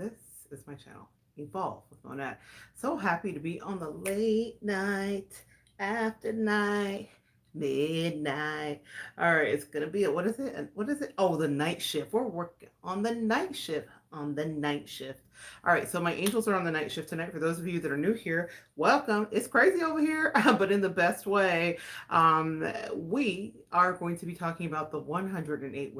this is my channel, Evolve with Monette. So happy to be on the late night, after night, midnight. All right, it's gonna be what is it? What is it? Oh, the night shift. We're working on the night shift. On the night shift. All right, so my angels are on the night shift tonight. For those of you that are new here, welcome. It's crazy over here, but in the best way. We are going to be talking about the 108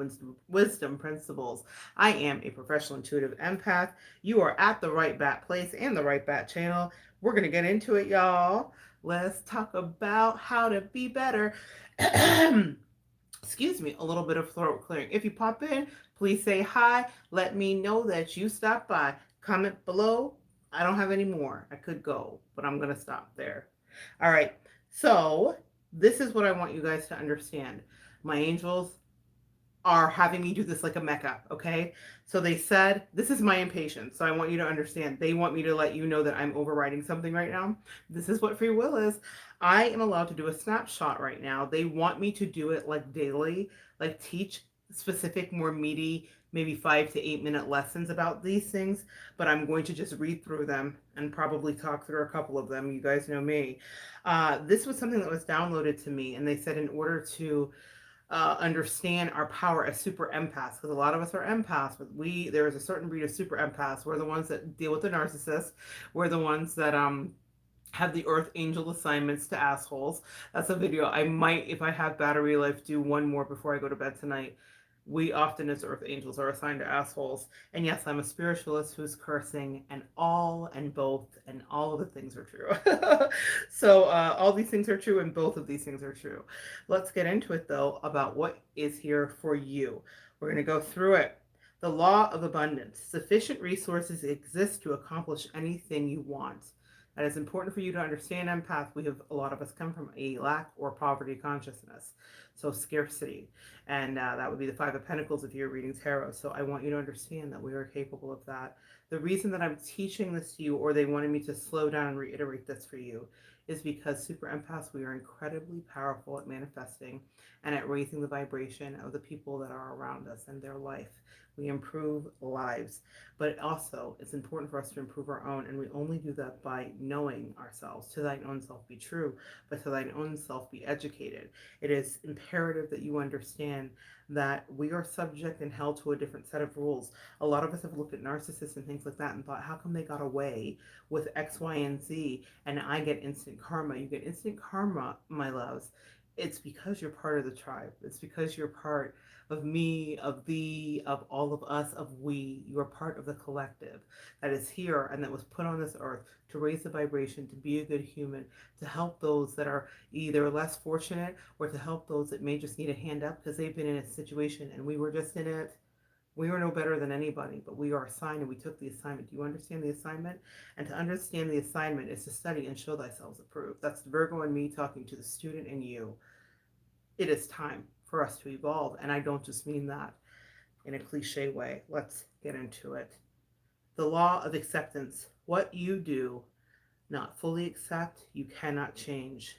wisdom principles. I am a professional intuitive empath. You are at the right bat place and the right bat channel. We're going to get into it, y'all. Let's talk about how to be better. Excuse me, a little bit of throat clearing. If you pop in, please say hi. Let me know that you stopped by. Comment below. I don't have any more. I could go, but I'm going to stop there. All right. So, this is what I want you guys to understand. My angels are having me do this like a mecca, okay? So they said, this is my impatience. So I want you to understand. They want me to let you know that I'm overriding something right now. This is what free will is. I am allowed to do a snapshot right now. They want me to do it like daily, like teach specific, more meaty, maybe 5 to 8 minute lessons about these things, but I'm going to just read through them and probably talk through a couple of them. You guys know me. This was something that was downloaded to me, and they said in order to understand our power as super empaths, because a lot of us are empaths, but there is a certain breed of super empaths. We're the ones that deal with the narcissist. We're the ones that have the earth angel assignments to assholes. That's a video I might, if I have battery life, do one more before I go to bed tonight. We often as earth angels are assigned to assholes. And yes, I'm a spiritualist who's cursing, and all and both and all of the things are true. So all these things are true, and both of these things are true. Let's get into it though about what is here for you. We're going to go through it. The law of abundance. Sufficient resources exist to accomplish anything you want. That is important for you to understand, empath. A lot of us come from a lack or poverty consciousness, so scarcity, and that would be the Five of Pentacles if you're reading tarot. So I want you to understand that we are capable of that. The reason that I'm teaching this to you, or they wanted me to slow down and reiterate this for you, is because super empaths, we are incredibly powerful at manifesting and at raising the vibration of the people that are around us and their life. We improve lives, but also it's important for us to improve our own, and we only do that by knowing ourselves. To thine own self be true, but to thine own self be educated. It is imperative that you understand that we are subject and held to a different set of rules. A lot of us have looked at narcissists and things like that and thought, how come they got away with X, Y, and Z, and I get instant karma? You get instant karma, my loves. It's because you're part of the tribe. It's because you're part of me, of thee, of all of us, of we. You are part of the collective that is here and that was put on this earth to raise the vibration, to be a good human, to help those that are either less fortunate, or to help those that may just need a hand up because they've been in a situation and we were just in it. We are no better than anybody, but we are assigned and we took the assignment. Do you understand the assignment? And to understand the assignment is to study and show thyself approved. That's Virgo and me talking to the student and you. It is time for us to evolve, and I don't just mean that in a cliche way. Let's get into it. The law of acceptance. What you do not fully accept, you cannot change.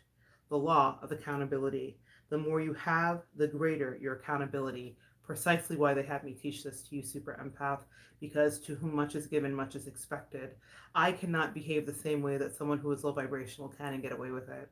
The law of accountability. The more you have, the greater your accountability. Precisely why they had me teach this to you, super empath, because to whom much is given, much is expected. I cannot behave the same way that someone who is low vibrational can and get away with it.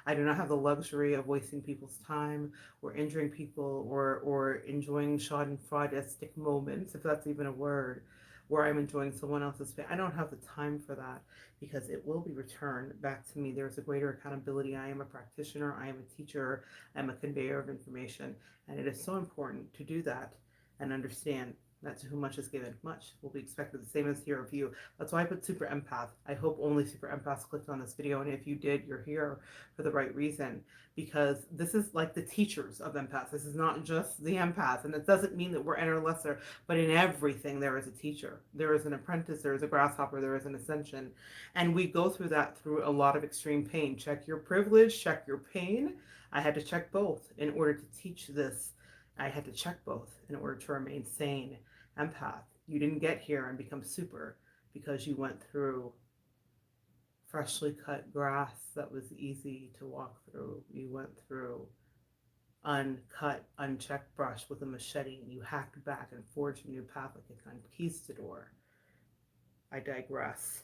I do not have the luxury of wasting people's time or injuring people or enjoying schadenfreudeistic moments, if that's even a word, where I'm enjoying someone else's pain. I don't have the time for that because it will be returned back to me. There's a greater accountability. I am a practitioner. I am a teacher. I'm a conveyor of information. And it is so important to do that and understand that to whom much is given, much will be expected. The same as here of you. That's why I put super empath. I hope only super empaths clicked on this video. And if you did, you're here for the right reason, because this is like the teachers of empaths. This is not just the empath. And it doesn't mean that we're any lesser, but in everything there is a teacher. There is an apprentice, there is a grasshopper, there is an ascension. And we go through that through a lot of extreme pain. Check your privilege, check your pain. I had to check both in order to teach this. I had to check both in order to remain sane. Empath, you didn't get here and become super because you went through freshly cut grass that was easy to walk through. You went through uncut, unchecked brush with a machete, and you hacked back and forged a new path like a conquistador. I digress.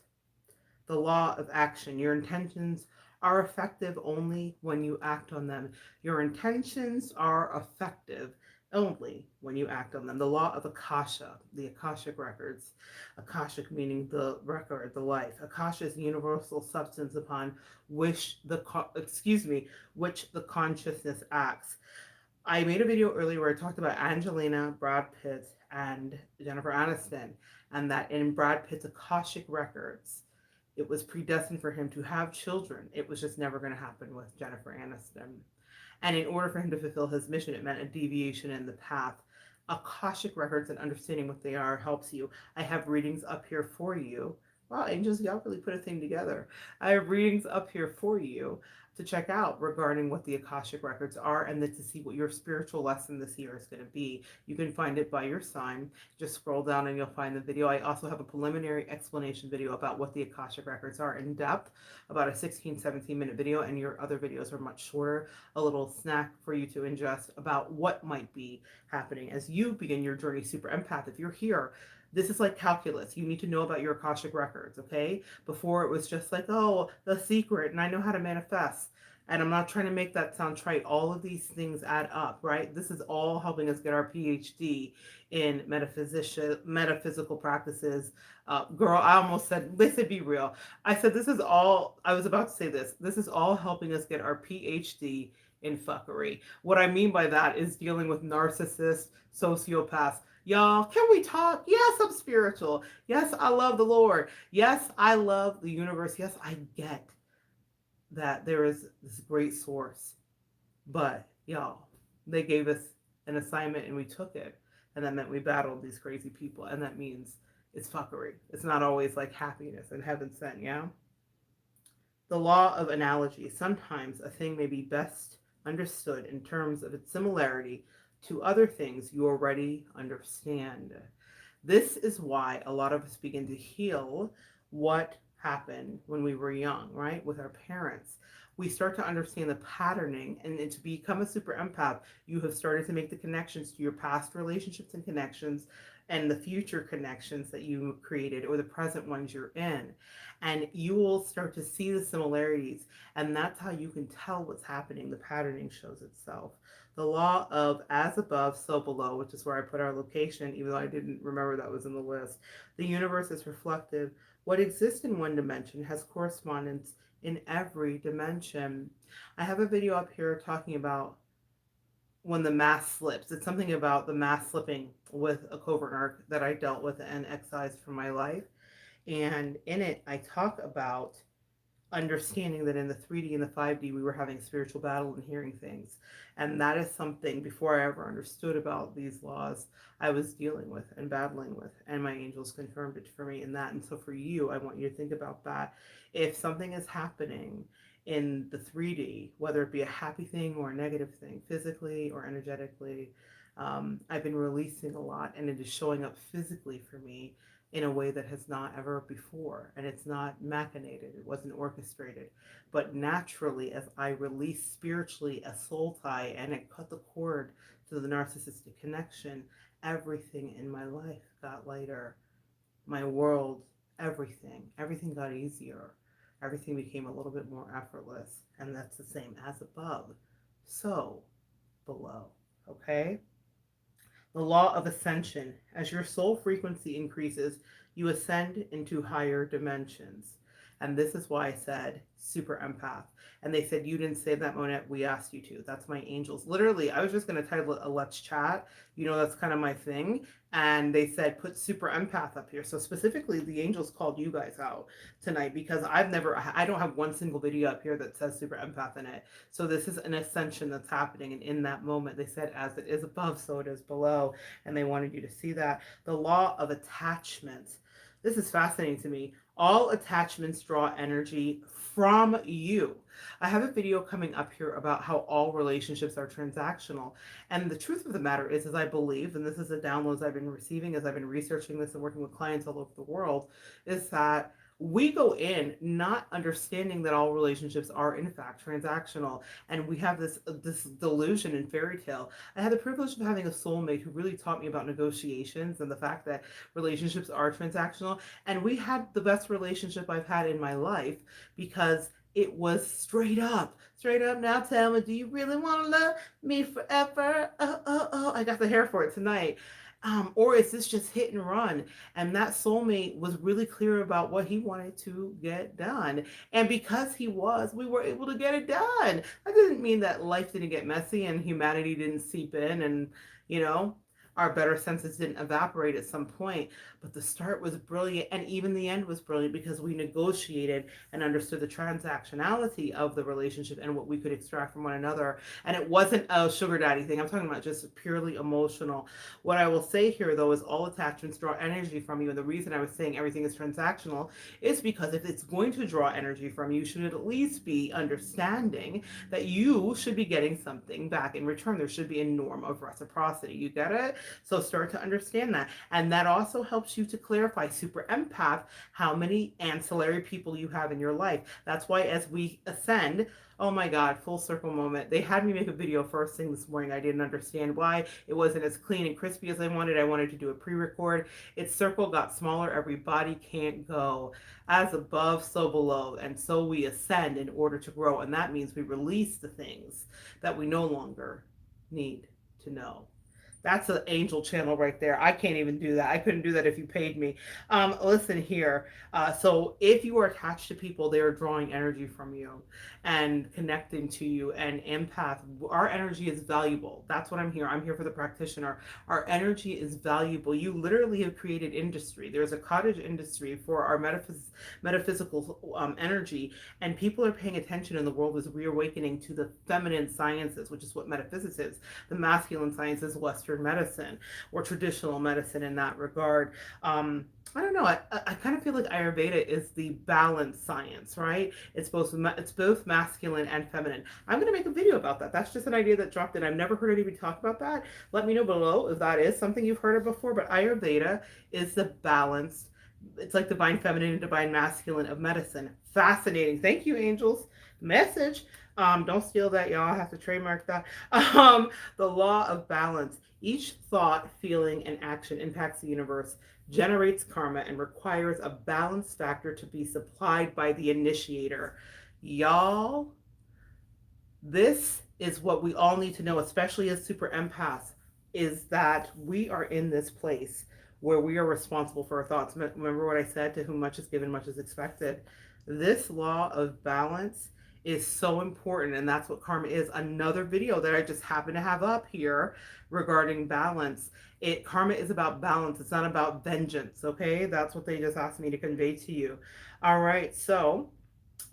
The law of action. Your intentions are effective only when you act on them. Your intentions are effective only when you act on them. The law of Akasha, the Akashic records. Akashic meaning the record, the life. Akasha is the universal substance upon which the consciousness acts. I made a video earlier where I talked about Angelina, Brad Pitt, and Jennifer Aniston, and that in Brad Pitt's Akashic records, it was predestined for him to have children. It was just never going to happen with Jennifer Aniston. And in order for him to fulfill his mission, it meant a deviation in the path. Akashic records and understanding what they are helps you. I have readings up here for you. Wow, angels, y'all really put a thing together. I have readings up here for you to check out regarding what the Akashic records are and then to see what your spiritual lesson this year is going to be. You can find it by your sign. Just scroll down and you'll find the video. I also have a preliminary explanation video about what the Akashic records are in depth, about a 16-17 minute video, and your other videos are much shorter, a little snack for you to ingest about what might be happening as you begin your journey. Super empath, if you're here, this is like calculus. You need to know about your Akashic records, okay? Before it was just like, oh, the secret, and I know how to manifest. And I'm not trying to make that sound trite. All of these things add up, right? This is all helping us get our PhD in metaphysical practices. Girl, I almost said, listen, be real. I said, this is all, I was about to say this. This is all helping us get our PhD in fuckery. What I mean by that is dealing with narcissists, sociopaths. Y'all, can we talk? Yes, I'm spiritual. Yes, I love the Lord. Yes, I love the universe. Yes, I get that there is this great source. But, y'all, they gave us an assignment and we took it. And that meant we battled these crazy people. And that means it's fuckery. It's not always like happiness and heaven sent, yeah? The law of analogy. Sometimes a thing may be best understood in terms of its similarity to other things you already understand. This is why a lot of us begin to heal what happened when we were young, right? With our parents. We start to understand the patterning, and to become a super empath, you have started to make the connections to your past relationships and connections and the future connections that you created or the present ones you're in. And you will start to see the similarities, and that's how you can tell what's happening. The patterning shows itself. The law of as above, so below, which is where I put our location, even though I didn't remember that was in the list. The universe is reflective. What exists in one dimension has correspondence in every dimension. I have a video up here talking about when the mask slips. It's something about the mask slipping with a covert arc that I dealt with and excised from my life. And in it, I talk about understanding that in the 3D and the 5D, we were having spiritual battle and hearing things. And that is something, before I ever understood about these laws, I was dealing with and battling with. And my angels confirmed it for me in that. And so for you, I want you to think about that. If something is happening in the 3D, whether it be a happy thing or a negative thing, physically or energetically, I've been releasing a lot, and it is showing up physically for me in a way that has not ever before. And it's not machinated, it wasn't orchestrated, but naturally, as I released spiritually a soul tie and it cut the cord to the narcissistic connection, everything in my life got lighter. My world, everything got easier. Everything became a little bit more effortless. And that's the same as above, so below. Okay? The law of ascension. As your soul frequency increases, you ascend into higher dimensions. And this is why I said super empath. And they said, you didn't say that, Monette. We asked you to. That's my angels. Literally, I was just going to title it a Let's Chat. You know, that's kind of my thing. And they said, put super empath up here. So specifically, the angels called you guys out tonight because I don't have one single video up here that says super empath in it. So this is an ascension that's happening. And in that moment, they said, as it is above, so it is below. And they wanted you to see that. The law of attachment. This is fascinating to me. All attachments draw energy from you. I have a video coming up here about how all relationships are transactional. And the truth of the matter is I believe, and this is the downloads I've been receiving as I've been researching this and working with clients all over the world, is that we go in not understanding that all relationships are in fact transactional, and we have this delusion and fairy tale. I had the privilege of having a soulmate who really taught me about negotiations and the fact that relationships are transactional, and we had the best relationship I've had in my life because it was straight up. Now tell me, do you really want to love me forever? Oh, oh, oh, I got the hair for it tonight. Or is this just hit and run? And that soulmate was really clear about what he wanted to get done. And because he was, we were able to get it done. That doesn't mean that life didn't get messy and humanity didn't seep in and, you know, our better senses didn't evaporate at some point. But the start was brilliant, and even the end was brilliant because we negotiated and understood the transactionality of the relationship and what we could extract from one another. And it wasn't a sugar daddy thing. I'm talking about just purely emotional. What I will say here, though, is all attachments draw energy from you. And the reason I was saying everything is transactional is because if it's going to draw energy from you, you should at least be understanding that you should be getting something back in return. There should be a norm of reciprocity. You get it? So start to understand that. And that also helps you to clarify, super empath, how many ancillary people you have in your life. That's why as we ascend, oh my God, full circle moment. They had me make a video first thing this morning. I didn't understand why it wasn't as clean and crispy as I wanted. I wanted to do a pre-record. Its circle got smaller. Every body can't go. As above, so below. And so we ascend in order to grow. And that means we release the things that we no longer need to know. That's an angel channel right there. I can't even do that. I couldn't do that if you paid me. Listen here. So if you are attached to people, they are drawing energy from you and connecting to you. And empath, our energy is valuable. That's what I'm here. I'm here for the practitioner. Our energy is valuable. You literally have created industry. There's a cottage industry for our metaphysical energy, and people are paying attention, and the world is reawakening to the feminine sciences, which is what metaphysics is. The masculine science is Western medicine or traditional medicine in that regard. I don't know. I kind of feel like Ayurveda is the balance science, right? It's both masculine and feminine. I'm going to make a video about that. That's just an idea that dropped in. I've never heard anybody talk about that. Let me know below if that is something you've heard of before. But Ayurveda is the balance. It's like divine feminine and divine masculine of medicine. Fascinating. Thank you, angels. Message. Don't steal that, y'all. I have to trademark that. The law of balance. Each thought, feeling, and action impacts the universe, generates karma, and requires a balance factor to be supplied by the initiator. Y'all, this is what we all need to know, especially as super empaths, is that we are in this place where we are responsible for our thoughts. Remember what I said, to whom much is given, much is expected. This law of balance is so important, and that's what karma is. Another video that I just happen to have up here regarding balance. Karma is about balance. It's not about vengeance, okay? That's what they just asked me to convey to you. All right, so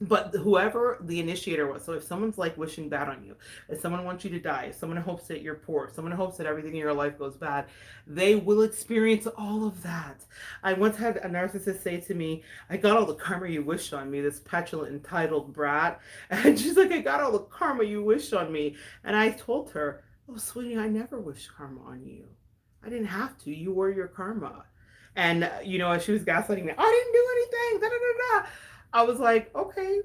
but whoever the initiator was, so if someone's like wishing bad on you, if someone wants you to die, if someone hopes that you're poor, if someone hopes that everything in your life goes bad, they will experience all of that. I once had a narcissist say to me, I got all the karma you wished on me, this petulant entitled brat. And she's like, I got all the karma you wished on me. And I told her, oh sweetie, I never wished karma on you. I didn't have to. You were your karma. And as she was gaslighting me, I didn't do anything, da da da da. I was like, okay,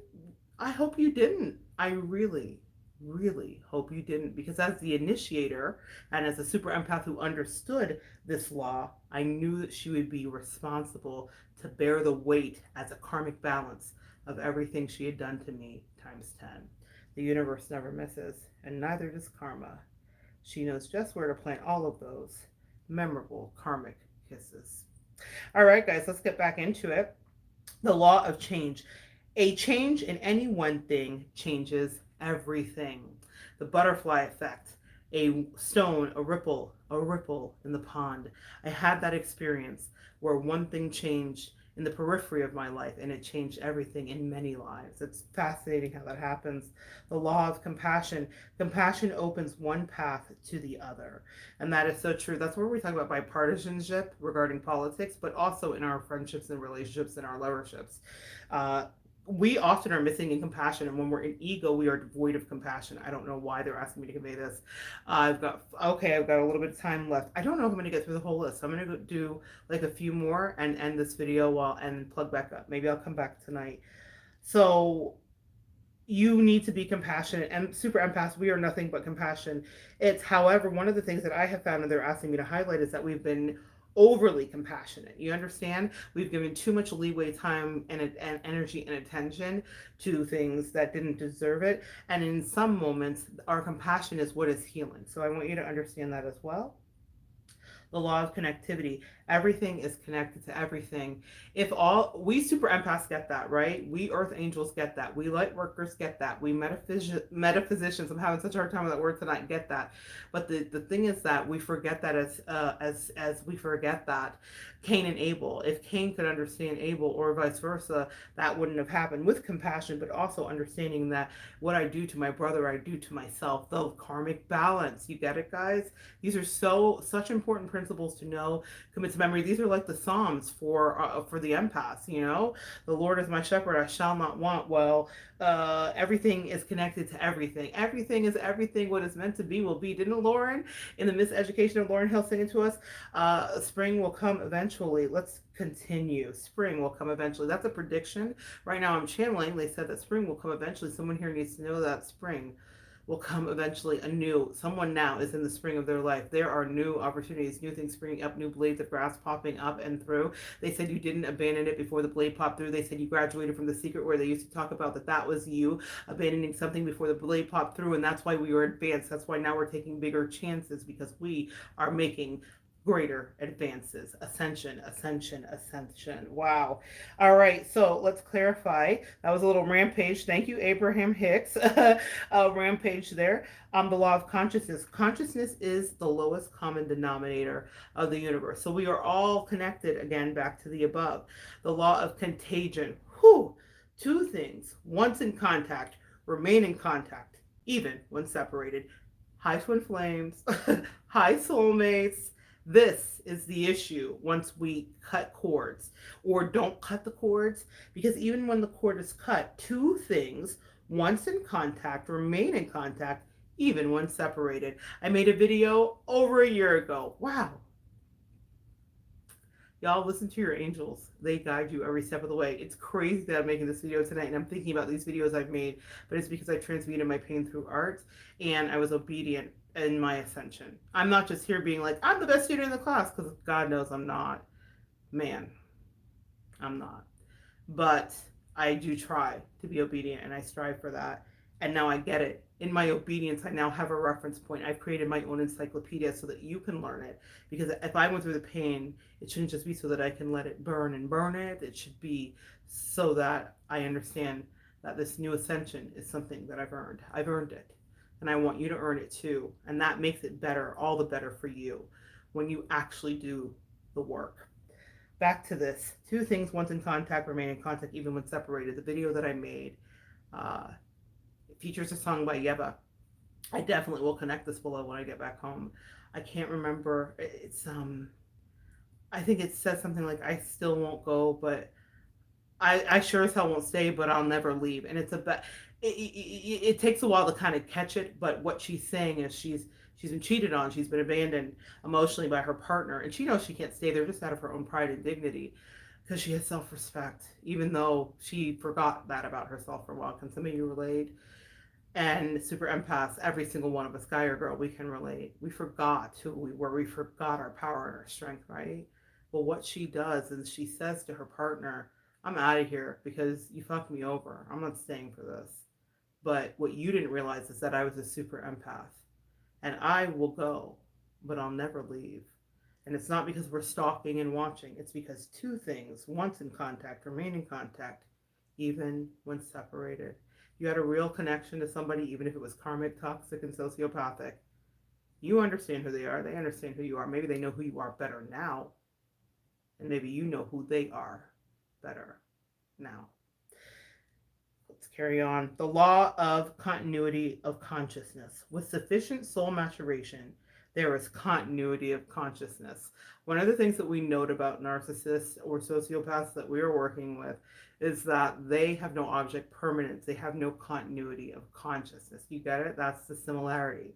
I hope you didn't. I really, really hope you didn't, because as the initiator and as a super empath who understood this law, I knew that she would be responsible to bear the weight as a karmic balance of everything she had done to me times 10. The universe never misses, and neither does karma. She knows just where to plant all of those memorable karmic kisses. All right, guys, let's get back into it. The law of change. A change in any one thing changes everything. The butterfly effect. A stone, a ripple in the pond. I had that experience where one thing changed in the periphery of my life, and it changed everything in many lives. It's fascinating how that happens. The law of compassion. Compassion opens one path to the other. And that is so true. That's where we talk about bipartisanship regarding politics, but also in our friendships and relationships and our loverships. we often are missing in compassion, and when we're in ego we are devoid of compassion. I don't know why they're asking me to convey this. I've got a little bit of time left. I don't know if I'm going to get through the whole list, so I'm going to do like a few more and end this video while and plug back up. Maybe I'll come back tonight. So you need to be compassionate, and super empaths, we are nothing but compassion. It's, however, one of the things that I have found, and they're asking me to highlight, is that we've been overly compassionate. You understand? We've given too much leeway, time, and energy and attention to things that didn't deserve it. And in some moments, our compassion is what is healing. So I want you to understand that as well. The law of connectivity. Everything is connected to everything. If all we super empaths get that, right? We earth angels get that. We light workers get that. We metaphysicians, I'm having such a hard time with that word tonight, get that. But the thing is that we forget that as we forget that Cain and Abel, if Cain could understand Abel or vice versa, that wouldn't have happened, with compassion, but also understanding that what I do to my brother, I do to myself. The karmic balance. You get it, guys? These are such important principles to know, commit to memory. These are like the Psalms for the empaths. You know, the Lord is my shepherd; I shall not want. Well, everything is connected to everything. Everything is everything. What is meant to be will be. Didn't Lauren, in the Miseducation of Lauren Hill, sing to us? Spring will come eventually. Let's continue. Spring will come eventually. That's a prediction. Right now, I'm channeling. They said that spring will come eventually. Someone here needs to know that spring will come eventually. Someone now is in the spring of their life. There are new opportunities, new things springing up, new blades of grass popping up and through. They said you didn't abandon it before the blade popped through. They said you graduated from the secret, where they used to talk about that was you abandoning something before the blade popped through, and that's why we were advanced. That's why now we're taking bigger chances, because we are making greater advances. Ascension, ascension, ascension. Wow. All right, so let's clarify. That was a little rampage. Thank you, Abraham Hicks. Rampage there. The law of consciousness. Consciousness is the lowest common denominator of the universe. So we are all connected, again, back to the above. The law of contagion. Whew. Two things. Once in contact, remain in contact, even when separated. High twin flames, high soulmates. This is the issue once we cut cords, or don't cut the cords, because even when the cord is cut, two things, once in contact, remain in contact, even when separated. I made a video over a year ago. Wow. Y'all, listen to your angels. They guide you every step of the way. It's crazy that I'm making this video tonight and I'm thinking about these videos I've made, but it's because I transmuted my pain through art and I was obedient in my ascension. I'm not just here being like, I'm the best student in the class, because God knows I'm not. Man, I'm not. But I do try to be obedient and I strive for that. And now I get it. In my obedience, I now have a reference point. I've created my own encyclopedia so that you can learn it. Because if I went through the pain, it shouldn't just be so that I can let it burn and burn it. It should be so that I understand that this new ascension is something that I've earned. I've earned it. And I want you to earn it too. And that makes it better, all the better for you, when you actually do the work. Back to this. Two things, once in contact, remain in contact even when separated. The video that I made features a song by Yeba. I definitely will connect this below when I get back home. I can't remember. It's I think it says something like, I still won't go, but I sure as hell won't stay, but I'll never leave. And it's it takes a while to kind of catch it, but what she's saying is she's been cheated on, she's been abandoned emotionally by her partner, and she knows she can't stay there just out of her own pride and dignity, because she has self-respect, even though she forgot that about herself for a while. Can some of you relate? And super empaths, every single one of us, guy or girl, we can relate. We forgot who we were. We forgot our power and our strength, right? Well, what she does is she says to her partner, I'm out of here because you fucked me over. I'm not staying for this. But what you didn't realize is that I was a super empath. And I will go, but I'll never leave. And it's not because we're stalking and watching. It's because two things, once in contact, remain in contact, even when separated. You had a real connection to somebody, even if it was karmic, toxic, and sociopathic. You understand who they are. They understand who you are. Maybe they know who you are better now. And maybe you know who they are better now. Let's carry on. The law of continuity of consciousness. With sufficient soul maturation, There is continuity of consciousness. One of the things that we note about narcissists or sociopaths that we are working with is that they have no object permanence. They have no continuity of consciousness. You get it? That's the similarity.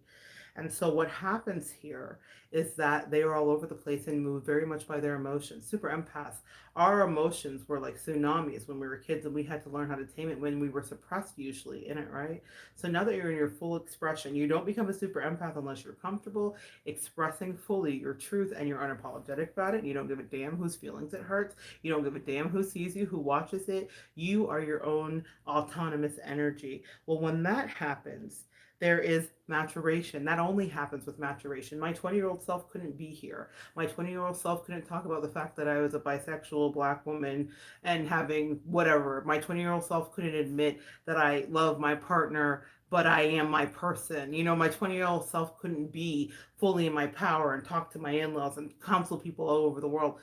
And so what happens here is that they are all over the place and move very much by their emotions. Super empaths, our emotions were like tsunamis when we were kids, and we had to learn how to tame it when we were suppressed usually in it, right? So now that you're in your full expression, you don't become a super empath unless you're comfortable expressing fully your truth and you're unapologetic about it. You don't give a damn whose feelings it hurts. You don't give a damn who sees you, who watches it. You are your own autonomous energy. Well, when that happens, there is maturation. That only happens with maturation. My 20-year-old self couldn't be here. My 20-year-old self couldn't talk about the fact that I was a bisexual black woman and having whatever. My 20-year-old self couldn't admit that I love my partner, but I am my person. You know, my 20-year-old self couldn't be fully in my power and talk to my in-laws and counsel people all over the world.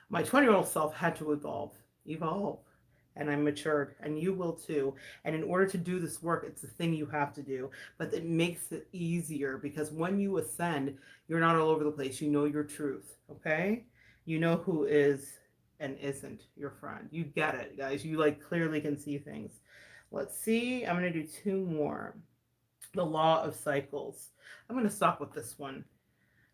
My 20-year-old self had to evolve. And I matured, and you will too. And in order to do this work, it's the thing you have to do. But it makes it easier because when you ascend, you're not all over the place. You know your truth, okay? You know who is and isn't your friend. You get it, guys. You like clearly can see things. Let's see. I'm going to do two more. The law of cycles. I'm going to stop with this one.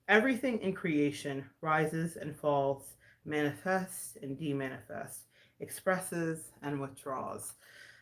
Everything in creation rises and falls, manifests and demanifests, expresses and withdraws.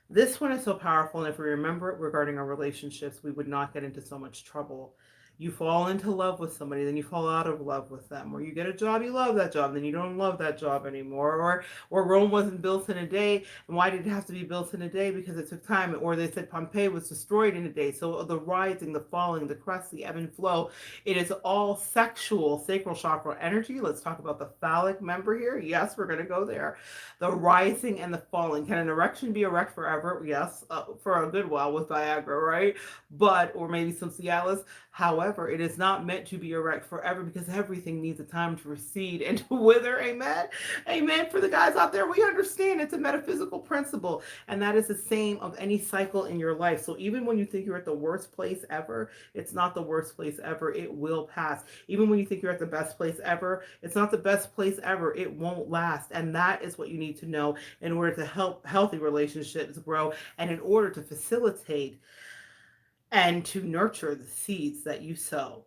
This one is so powerful, and if we remember it regarding our relationships, we would not get into so much trouble. You fall into love with somebody, then you fall out of love with them, or you get a job, you love that job, then you don't love that job anymore, or Rome wasn't built in a day, and why did it have to be built in a day? Because it took time, or they said Pompeii was destroyed in a day. So the rising, the falling, the crest, the ebb and flow, it is all sexual, sacral chakra energy. Let's talk about the phallic member here. Yes, we're going to go there. The rising and the falling. Can an erection be erect forever? Yes, for a good while with Viagra, right? But, or maybe some Cialis. However, it is not meant to be erect forever because everything needs a time to recede and to wither. Amen. Amen. For the guys out there, we understand it's a metaphysical principle, and that is the same of any cycle in your life. So even when you think you're at the worst place ever, it's not the worst place ever. It will pass. Even when you think you're at the best place ever, it's not the best place ever. It won't last. And that is what you need to know in order to help healthy relationships grow and in order to facilitate and to nurture the seeds that you sow.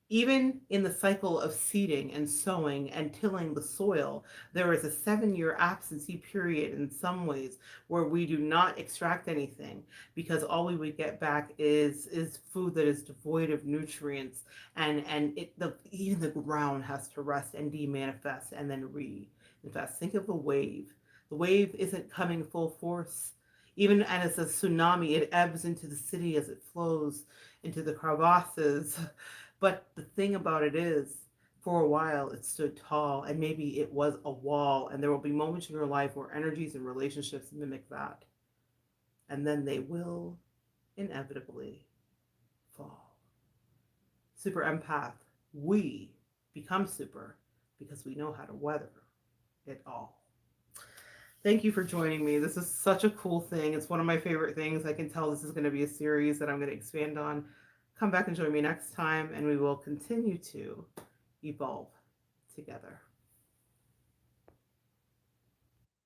Even in the cycle of seeding and sowing and tilling the soil, there is a 7-year absentee period in some ways where we do not extract anything because all we would get back is food that is devoid of nutrients, and even the ground has to rest and demanifest and then reinvest. Think of the wave. The wave isn't coming full force. Even as a tsunami, it ebbs into the city as it flows into the crevasses. But the thing about it is, for a while, it stood tall, and maybe it was a wall, and there will be moments in your life where energies and relationships mimic that. And then they will inevitably fall. Super empath, we become super because we know how to weather it all. Thank you for joining me. This is such a cool thing. It's one of my favorite things. I can tell this is going to be a series that I'm going to expand on. Come back and join me next time, and we will continue to evolve together.